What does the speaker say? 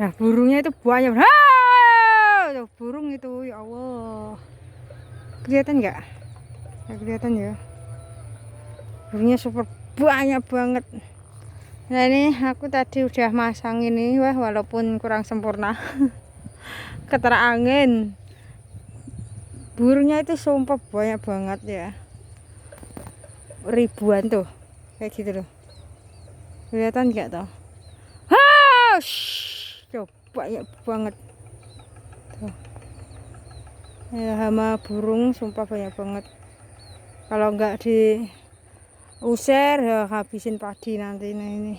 Nah, burungnya itu banyak. Tuh, burung itu, ya Allah. Kelihatan nggak? Nggak kelihatan ya. Burungnya super banyak banget. Nah, ini aku tadi udah masang ini, wah walaupun kurang sempurna. Ketera angin. Burungnya itu sumpah banyak banget ya. Ribuan tuh. Kayak gitu loh. Kelihatan nggak tuh? Tuh, banyak banget. Tuh. Ya, hama burung sumpah banyak banget. Kalau nggak diusir ya habisin padi nanti. Nah, ini